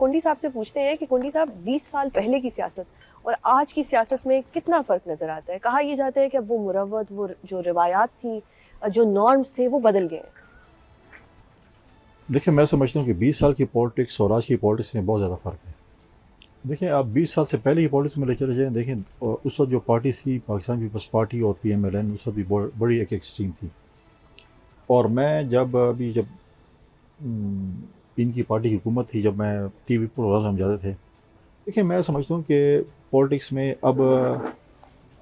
کنڈی صاحب سے پوچھتے ہیں کہ کنڈی صاحب 20 سال پہلے کی سیاست اور آج کی سیاست میں کتنا فرق نظر آتا ہے؟ کہا یہ جاتا ہے کہ اب وہ مروت، وہ جو روایات تھیں، جو نارمز تھے وہ بدل گئے ہیں. دیکھیں میں سمجھتا ہوں کہ 20 سال کی پالیٹکس اور آج کی پالیٹکس میں بہت زیادہ فرق ہے. دیکھیں آپ 20 سال سے پہلے کی پالیٹکس میں لے چلے جائیں، دیکھیں اس وقت جو پارٹی تھی پاکستان پیپلز پارٹی اور PMLN، اس وقت بھی بڑی ایک ایکسٹریم تھی. اور میں جب ان کی پارٹی کی حکومت تھی، جب میں ٹی وی پروگرام ہم جاتے تھے، دیکھیں میں سمجھتا ہوں کہ پالیٹکس میں اب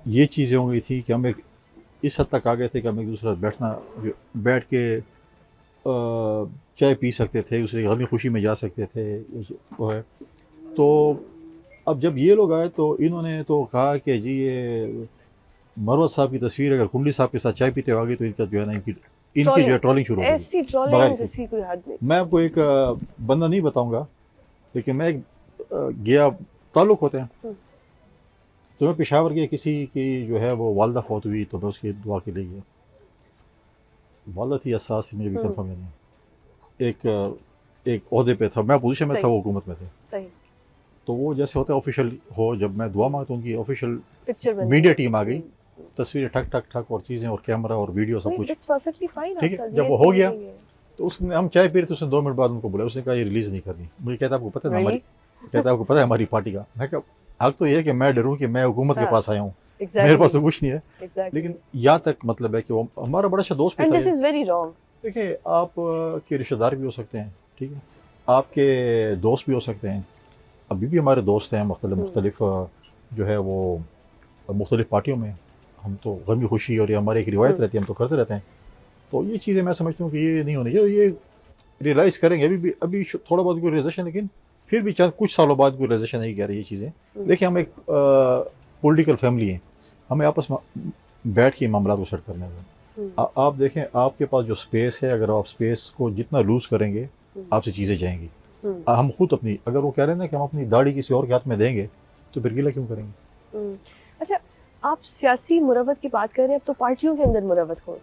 یہ چیزیں ہو گئی تھی کہ ہم ایک اس حد تک آ گئے تھے کہ ہم ایک دوسرے بیٹھ کے چائے پی سکتے تھے، دوسرے غمی خوشی میں جا سکتے تھے. وہ ہے تو اب جب یہ لوگ آئے تو انہوں نے تو کہا کہ جی یہ مروت صاحب کی تصویر اگر کنڈی صاحب کے ساتھ چائے پیتے ہوگی تو ان کا جو ہے نا ان کی جو ہے ٹرولنگ شروع ہو گئی. ایسی ٹرولنگ جس کی کوئی حد نہیں. میں آپ کو ایک بندہ نہیں بتاؤں گا، لیکن میں ایک گیا تعلق ہوتے ہیں تو میں پشاور گیا، کسی کی جو ہے وہ والدہ فوت ہوئی تو میں اس کی دعا کے لیے گیا. والدہ تھی اساس سے، مجھے بھی کنفرم نہیں، ایک عہدے پہ تھا، میں پوزیشن میں تھا، وہ حکومت میں تھے. صحیح. تو وہ جیسے ہوتا ہے آفیشیل ہو، جب میں دعا مانگتا ہوں ان کی آفیشیل پکچر بن میڈیا ٹیم آ گئی، تصویریں ٹھک ٹھک ٹھک اور چیزیں اور کیمرہ اور ویڈیو سب کچھ ٹھیک ہے. جب وہ ہو گیا تو اس نے ہم چائے پی رہے تھے، اس نے 2 منٹ بعد ان کو بولا، اس نے کہا یہ ریلیز نہیں کرنی. مجھے کہتا آپ کو پتہ ہے آپ کو پتہ ہے ہماری پارٹی کا. میں کہا حق تو یہ ہے کہ میں ڈروں کہ میں حکومت کے پاس آیا ہوں، میرے پاس تو کچھ نہیں ہے. لیکن یہاں تک مطلب ہے کہ وہ ہمارا بڑا اچھا دوست بھی تھا. دیکھیں آپ کے رشتہ دار بھی ہو سکتے ہیں، ٹھیک ہے، آپ کے دوست بھی ہو سکتے ہیں. ابھی بھی ہمارے دوست ہیں مختلف جو ہے وہ مختلف پارٹیوں میں. ہم تو غمی خوشی اور یہ ہماری ایک روایت رہتی ہے، ہم تو کرتے رہتے ہیں. تو یہ چیزیں میں سمجھتا ہوں کہ یہ نہیں ہونی چاہیے. یہ ریئلائز کریں گے ابھی تھوڑا بہت کوئی ریئلائزیشن، لیکن پھر بھی چند کچھ سالوں بعد کوئی ریئلائزیشن نہیں کہہ رہی یہ چیزیں. دیکھیں ہم ایک پولیٹیکل فیملی ہیں، ہمیں آپس میں بیٹھ کے معاملات کو سیٹ کرنے ہیں. آپ دیکھیں آپ کے پاس جو سپیس ہے، اگر آپ سپیس کو جتنا لوز کریں گے آپ سے چیزیں جائیں گی. ہم خود اپنی اگر وہ کہہ رہے ہیں نا کہ ہم اپنی داڑھی کسی اور کے ہاتھ میں دیں گے تو پھر گلہ کیوں کریں گے؟ اچھا آپ سیاسی مروت کی بات کر رہے ہیں، اب تو پارٹیوں کے اندر مروت ہو،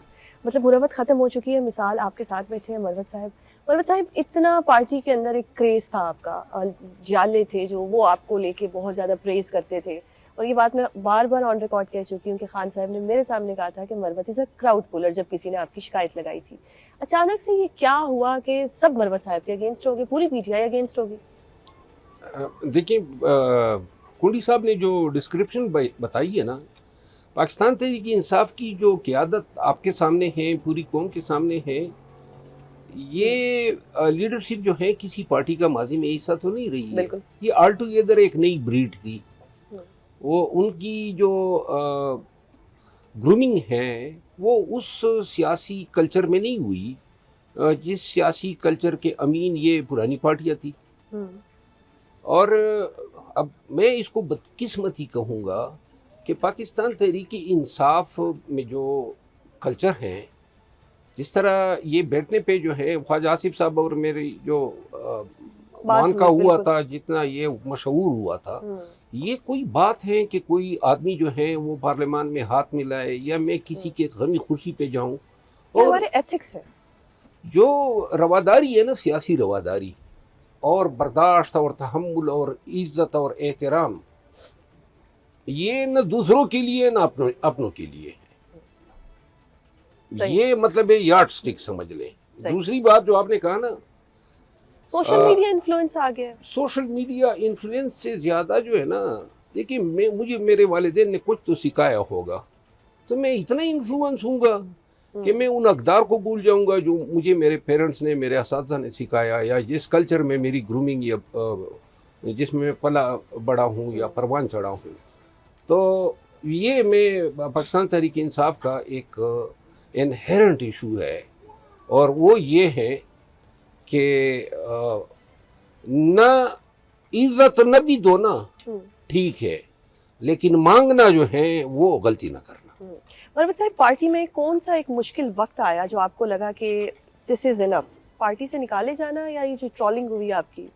مطلب مروت ختم ہو چکی ہے. مثال آپ کے ساتھ بیٹھے ہیں مروت صاحب، اتنا پارٹی کے اندر ایک کریز تھا آپ کا، جالے تھے جو وہ آپ کو لے کے بہت زیادہ پریز کرتے تھے. اور یہ بات میں بار بار آن ریکارڈ کہہ چکی ہوں کہ خان صاحب نے میرے سامنے کہا تھا کہ مروت از اے کراؤڈ پولر جب کسی نے آپ کی شکایت لگائی تھی. اچانک سے یہ کیا ہوا کہ سب مروت صاحب کے اگینسٹ ہو گئے، پوری PTI اگینسٹ ہوگی؟ دیکھیں کنڈی صاحب نے جو ڈسکرپشن بتائی ہے نا، پاکستان تحریک انصاف کی جو قیادت آپ کے سامنے ہے، پوری قوم کے سامنے ہے، یہ لیڈرشپ جو ہے کسی پارٹی کا ماضی میں حصہ تو نہیں رہی ہے. یہ آل ٹوگیدر ایک نئی بریڈ تھی. وہ ان کی جو گرومنگ ہے وہ اس سیاسی کلچر میں نہیں ہوئی جس سیاسی کلچر کے امین یہ پرانی پارٹیاں تھی. اور اب میں اس کو بدقسمتی کہوں گا کہ پاکستان تحریک انصاف میں جو کلچر ہے، جس طرح یہ بیٹھنے پہ جو ہے خواجہ آصف صاحب اور میری جو مان کا ہوا تھا، جتنا یہ مشہور ہوا تھا، یہ کوئی بات ہے کہ کوئی آدمی جو ہے وہ پارلیمان میں ہاتھ ملائے یا میں کسی کے غمی خوشی پہ جاؤں. اور ہمارے ایتھکس ہے جو رواداری ہے نا، سیاسی رواداری اور برداشت اور تحمل اور عزت اور احترام، یہ نہ دوسروں کے لیے نہ اپنوں کے لیے ہے. یہ مطلب یارڈ سٹک سمجھ لیں. دوسری بات جو آپ نے کہا نا، سوشل میڈیا انفلوئنس آ گیا. سوشل میڈیا انفلوئنس سے زیادہ جو ہے نا، دیکھیں مجھے میرے والدین نے کچھ تو سکھایا ہوگا، تو میں اتنا انفلوئنس ہوں گا کہ میں ان اقدار کو بھول جاؤں گا جو مجھے میرے پیرنٹس نے، میرے اساتذہ نے سکھایا، یا جس کلچر میں میری گرومنگ یا جس میں پلا بڑا ہوں یا پروان چڑھا ہوں. تو یہ میں پاکستان تحریک انصاف کا ایک انہیرنٹ ایشو ہے، اور وہ یہ ہے کہ نہ عزت نہ بھی دو نا، ٹھیک ہے، لیکن مانگنا جو ہے وہ غلطی نہ کرنا. مروت صاحب پارٹی میں کون سا ایک مشکل وقت آیا جو آپ کو لگا کہ دس از انف، پارٹی سے نکالے جانا، یا یہ جو ٹرولنگ ہوئی آپ کی؟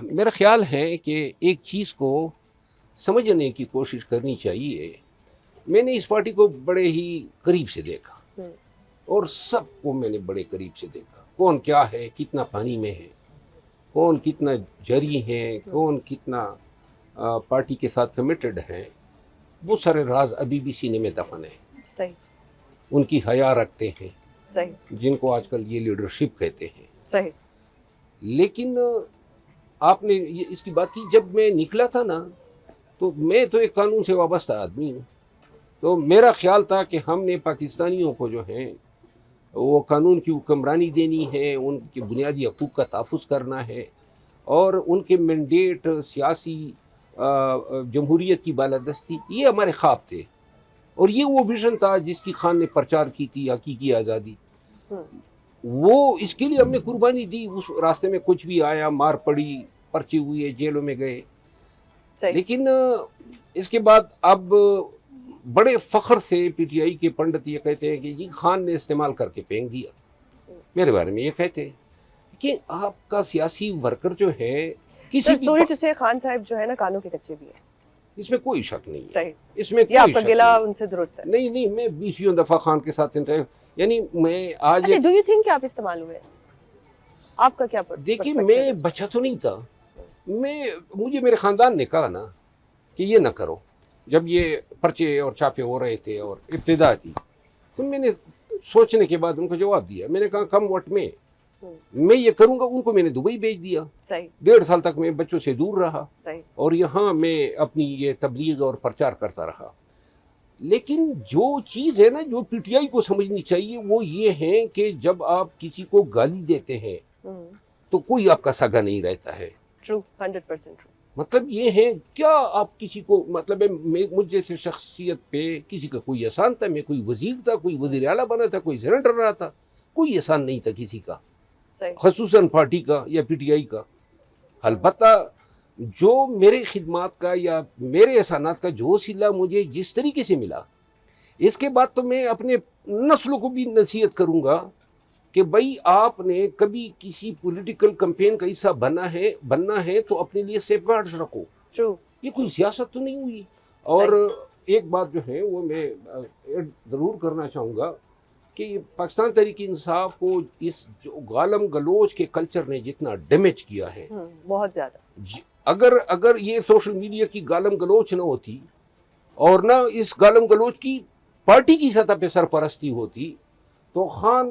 میرا خیال ہے کہ ایک چیز کو سمجھنے کی کوشش کرنی چاہیے. میں نے اس پارٹی کو بڑے ہی قریب سے دیکھا، اور سب کو میں نے بڑے قریب سے دیکھا، کون کیا ہے، کتنا پانی میں ہے. کون کتنا جری ہیں، کون کتنا پارٹی کے ساتھ کمیٹڈ ہیں، وہ سارے راز ابھی بھی سینے میں دفن ہیں. صحیح. ان کی حیا رکھتے ہیں، صحیح. جن کو آج کل یہ لیڈرشپ کہتے ہیں. صحیح. لیکن آپ نے اس کی بات کی، جب میں نکلا تھا نا تو میں تو ایک قانون سے وابستہ آدمی ہوں، تو میرا خیال تھا کہ ہم نے پاکستانیوں کو جو ہیں وہ قانون کی حکمرانی دینی ہے، ان کے بنیادی حقوق کا تحفظ کرنا ہے، اور ان کے مینڈیٹ سیاسی جمہوریت کی بالادستی، یہ ہمارے خواب تھے، اور یہ وہ ویژن تھا جس کی خان نے پرچار کی تھی، حقیقی آزادی. وہ اس کے لیے ہم نے قربانی دی. اس راستے میں کچھ بھی آیا، مار پڑی، پرچے ہوئے، جیلوں میں گئے. لیکن اس کے بعد اب بڑے فخر سے پی ٹی آئی کے پنڈت یہ کہتے ہیں کہ جی خان نے استعمال کر کے پھینک دیا. میرے بارے میں یہ کہتے ہیں کہ آپ کا سیاسی ورکر جو ہے کسی بھی سوری ٹو سے خان صاحب جو ہے نا کانوں کے کچے بھی ہیں، اس میں کوئی شک نہیں ہے. صحیح. اس میں یہ آپ کوئی کا شک گلا نہیں. ان سے درست ہے. نہیں میں 20 دفعہ خان کے ساتھ یعنی میں آج اچھا، ڈو یو تھنک کہ آپ استعمال ہوئے؟ آپ کا کیا دیکھیے، میں بچہ تو نہیں تھا. مجھے میرے خاندان نے کہا نا کہ یہ نہ کرو. جب یہ پرچے اور چھاپے ہو رہے تھے اور ابتدا تھی، تو میں نے سوچنے کے بعد ان کو جواب دیا. میں نے کہا کم وٹ میں یہ کروں گا. ان کو میں نے دبئی بھیج دیا. صحیح. 1.5 سال تک میں بچوں سے دور رہا. صحیح. اور یہاں میں اپنی یہ تبلیغ اور پرچار کرتا رہا. لیکن جو چیز ہے نا جو پی ٹی آئی کو سمجھنی چاہیے وہ یہ ہے کہ جب آپ کسی کو گالی دیتے ہیں تو کوئی آپ کا سگا نہیں رہتا ہے. True, 100% true. مطلب یہ ہے، کیا آپ کسی کو، مطلب مجھ جیسے شخصیت پہ کسی کا کوئی احسان تھا؟ میں کوئی وزیر تھا، کوئی وزیر اعلیٰ بنا تھا، کوئی سینیٹر رہا تھا، کوئی احسان نہیں تھا کسی کا، خصوصاً پارٹی کا یا پی ٹی آئی کا. البتہ جو میرے خدمات کا یا میرے احسانات کا جو صلہ مجھے جس طریقے سے ملا، اس کے بعد تو میں اپنے نسلوں کو بھی نصیحت کروں گا کہ بھائی آپ نے کبھی کسی پولیٹیکل کمپین کا حصہ بننا ہے تو اپنے لیے سیف گارڈز رکھو. یہ کوئی سیاست تو نہیں ہوئی. اور ایک بات جو ہے وہ میں ضرور کرنا چاہوں گا کہ پاکستان تحریک انصاف کو اس جو گالم گلوچ کے کلچر نے جتنا ڈیمیج کیا ہے، بہت زیادہ، اگر یہ سوشل میڈیا کی گالم گلوچ نہ ہوتی اور نہ اس گالم گلوچ کی پارٹی کی سطح پہ سرپرستی ہوتی تو خان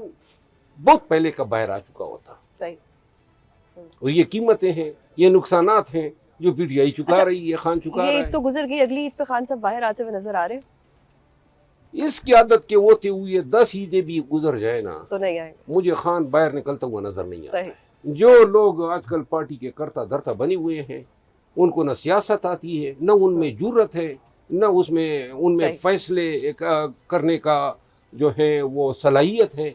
بہت پہلے کا باہر آ چکا ہوتا. صحیح. اور یہ قیمتیں ہیں، یہ نقصانات ہیں جو پی ٹی آئی چکا رہی ہے، خان چکا رہا ہے. یہ عید تو گزر گئی، اگلی عید پہ خان صاحب باہر آتے ہوئے نظر آ رہے ہیں؟ اس کی عادت کے ہوتے ہوئے 10 عیدیں بھی گزر جائے نا تو نہیں آئے گا. مجھے خان باہر نکلتا ہوا نظر نہیں آتا. صحیح. جو لوگ آج کل پارٹی کے کرتا دھرتا بنے ہوئے ہیں، ان کو نہ سیاست آتی ہے، نہ ان میں جرت ہے، نہ ان میں فیصلے کرنے کا جو ہے وہ صلاحیت ہے.